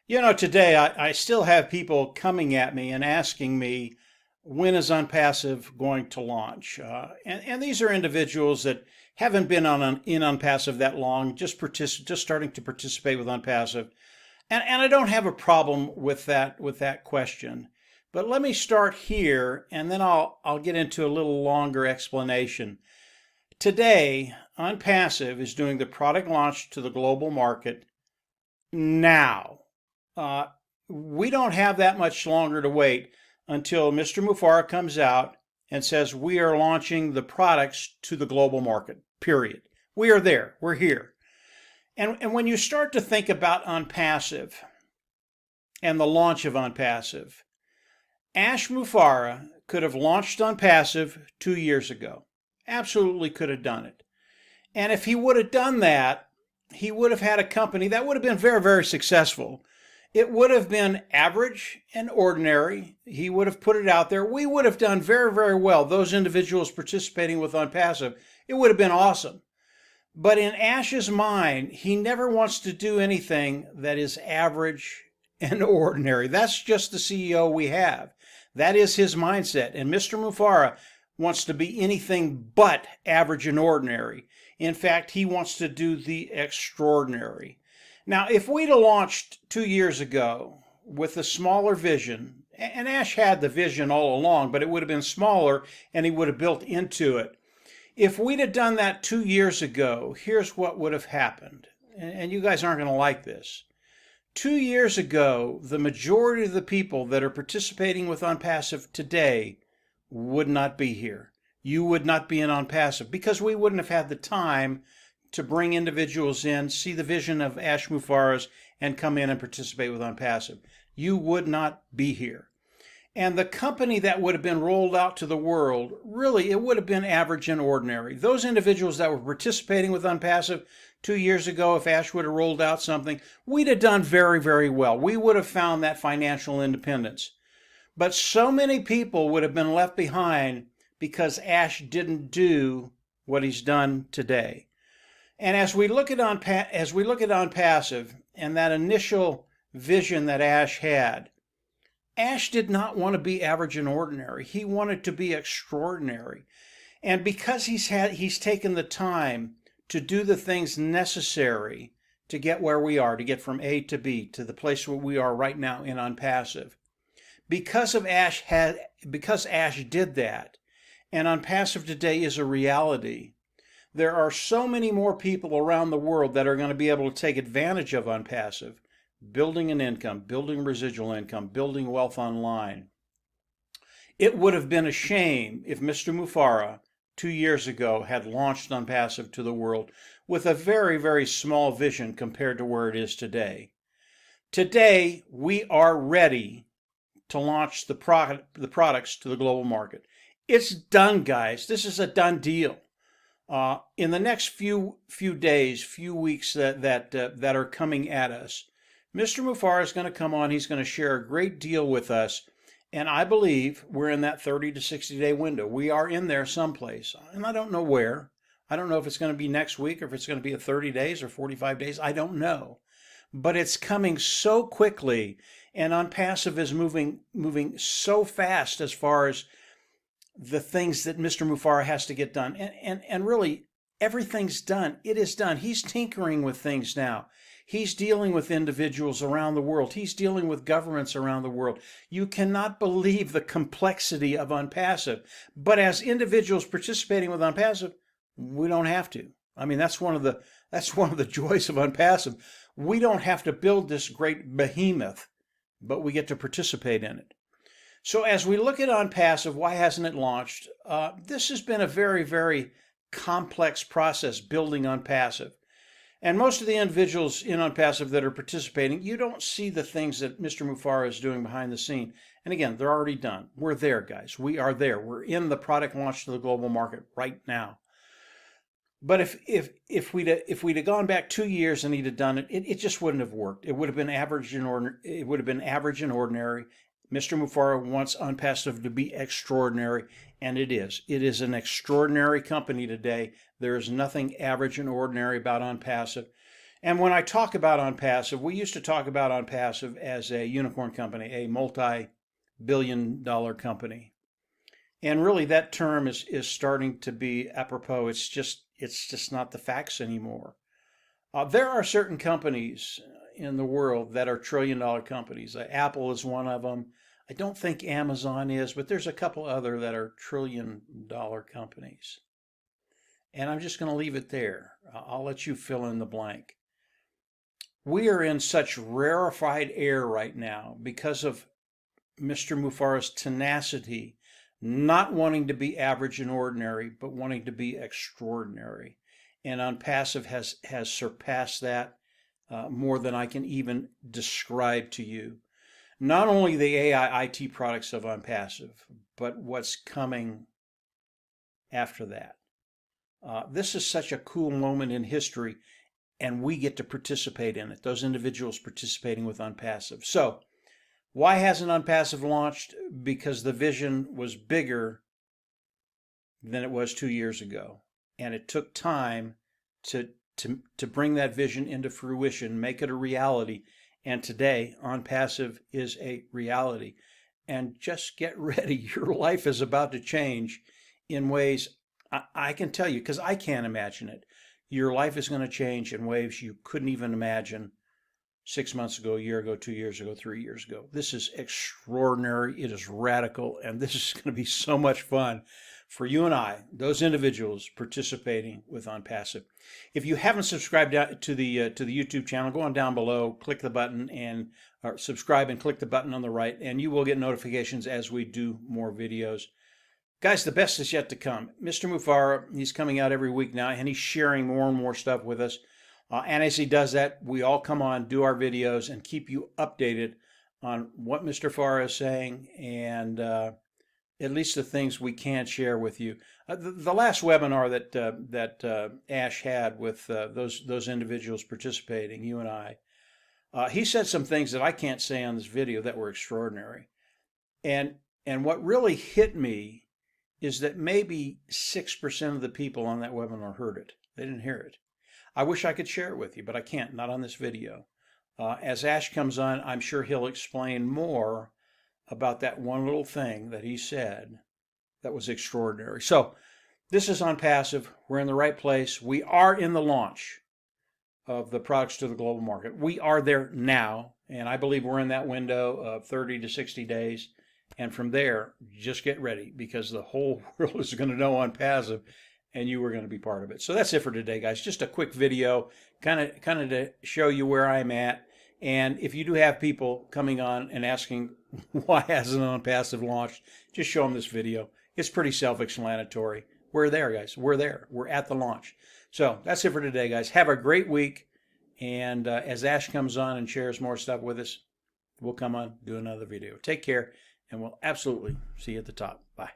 Today I still have people coming at me and asking me, when is OnPassive going to launch? And these are individuals that haven't been in OnPassive that long, just starting to participate with OnPassive. And I don't have a problem with that question. But let me start here, and then I'll get into a little longer explanation. Today, OnPassive is doing the product launch to the global market now. Uh, we don't have that much longer to wait until Mr. Mufara comes out and says we are launching the products to the global market, period. We are there. We're here. And when you start to think about OnPassive and the launch of OnPassive, Ash Mufara could have launched OnPassive 2 years ago. Absolutely could have done it. And if he would have done that, he would have had a company that would have been very, very successful. It would have been average and ordinary. He would have put it out there. We would have done very, very well. Those individuals participating with OnPassive, it would have been awesome. But in Ash's mind, he never wants to do anything that is average and ordinary. That's just the CEO we have. That is his mindset. And Mr. Mufara wants to be anything but average and ordinary. In fact, he wants to do the extraordinary. Now, if we'd have launched 2 years ago with a smaller vision, and Ash had the vision all along, but it would have been smaller and he would have built into it. If we'd have done that 2 years ago, here's what would have happened. And you guys aren't going to like this. 2 years ago, the majority of the people that are participating with OnPassive today would not be here. You would not be in OnPassive because we wouldn't have had the time to bring individuals in, see the vision of Ash Mufara's, and come in and participate with OnPassive. You would not be here. And the company that would have been rolled out to the world, really, it would have been average and ordinary. Those individuals that were participating with OnPassive 2 years ago, if Ash would have rolled out something, we'd have done very, very well. We would have found that financial independence. But so many people would have been left behind because Ash didn't do what he's done today. And as we look at OnPassive and that initial vision that Ash had, Ash did not want to be average and ordinary. He wanted to be extraordinary. And because he's taken the time to do the things necessary to get where we are, to get from A to B, to the place where we are right now in OnPassive. Because Ash did that, and OnPassive today is a reality, there are so many more people around the world that are going to be able to take advantage of OnPassive, building an income, building residual income, building wealth online. It would have been a shame if Mr. Mufara 2 years ago had launched OnPassive to the world with a very, very small vision compared to where it is today. Today, we are ready to launch the products to the global market. It's done, guys. This is a done deal. In the next few days, few weeks that are coming at us, Mr. Mufara is going to come on. He's going to share a great deal with us. And I believe we're in that 30 to 60 day window. We are in there someplace. And I don't know where. I don't know if it's going to be next week or if it's going to be 30 days or 45 days. I don't know. But it's coming so quickly. And OnPassive is moving so fast as far as the things that Mr. Mufara has to get done. And really, everything's done. It is done. He's tinkering with things now. He's dealing with individuals around the world. He's dealing with governments around the world. You cannot believe the complexity of OnPassive. But as individuals participating with OnPassive, we don't have to. I mean, that's one of the joys of OnPassive. We don't have to build this great behemoth, but we get to participate in it. So as we look at OnPassive, why hasn't it launched? This has been a very, very complex process building OnPassive. And most of the individuals in OnPassive that are participating, you don't see the things that Mr. Mufara is doing behind the scene. And again, they're already done. We're there, guys. We are there. We're in the product launch to the global market right now. But if we'd have gone back 2 years and he'd have done it, it just wouldn't have worked. It would have been average and ordinary. Mr. Mufara wants OnPassive to be extraordinary, and it is. It is an extraordinary company today. There is nothing average and ordinary about OnPassive. And when I talk about OnPassive, we used to talk about OnPassive as a unicorn company, a multi-billion-dollar company. And really that term is starting to be apropos. It's just not the facts anymore. There are certain companies in the world that are trillion-dollar companies. Apple is one of them. I don't think Amazon is, but there's a couple other that are trillion-dollar companies. And I'm just going to leave it there. I'll let you fill in the blank. We are in such rarefied air right now because of Mr. Mufara's tenacity, not wanting to be average and ordinary, but wanting to be extraordinary. And OnPassive has surpassed that more than I can even describe to you. Not only the AI IT products of OnPassive, but what's coming after that. This is such a cool moment in history, and we get to participate in it, those individuals participating with OnPassive. So, why hasn't OnPassive launched? Because the vision was bigger than it was 2 years ago. And it took time to bring that vision into fruition, make it a reality. And today, OnPassive is a reality. And just get ready. Your life is about to change in ways I can tell you, because I can't imagine it. Your life is going to change in ways you couldn't even imagine 6 months ago, a year ago, 2 years ago, 3 years ago. This is extraordinary. It is radical. And this is going to be so much fun for you and I, those individuals participating with OnPassive. If you haven't subscribed to the YouTube channel, go on down below, click the button and subscribe and click the button on the right, and you will get notifications as we do more videos. Guys, the best is yet to come. Mr. Mufara, he's coming out every week now, and he's sharing more and more stuff with us. And as he does that, we all come on, do our videos, and keep you updated on what Mr. Mufara is saying, and at least the things we can share with you. The last webinar that Ash had with those individuals participating, you and I, he said some things that I can't say on this video that were extraordinary. And what really hit me is that maybe 6% of the people on that webinar heard it. They didn't hear it. I wish I could share it with you, but I can't, not on this video. As Ash comes on, I'm sure he'll explain more about that one little thing that he said that was extraordinary. So this is OnPassive. We're in the right place. We are in the launch of the products to the global market. We are there now, and I believe we're in that window of 30 to 60 days. And from there, just get ready, because the whole world is going to know OnPassive, and you are going to be part of it. So that's it for today, guys. Just a quick video, kind of to show you where I'm at. And if you do have people coming on and asking why hasn't OnPassive launched, just show them this video. It's pretty self-explanatory. We're there, guys. We're there. We're at the launch. So that's it for today, guys. Have a great week. And as Ash comes on and shares more stuff with us, we'll come on, do another video. Take care. And we'll absolutely see you at the top. Bye.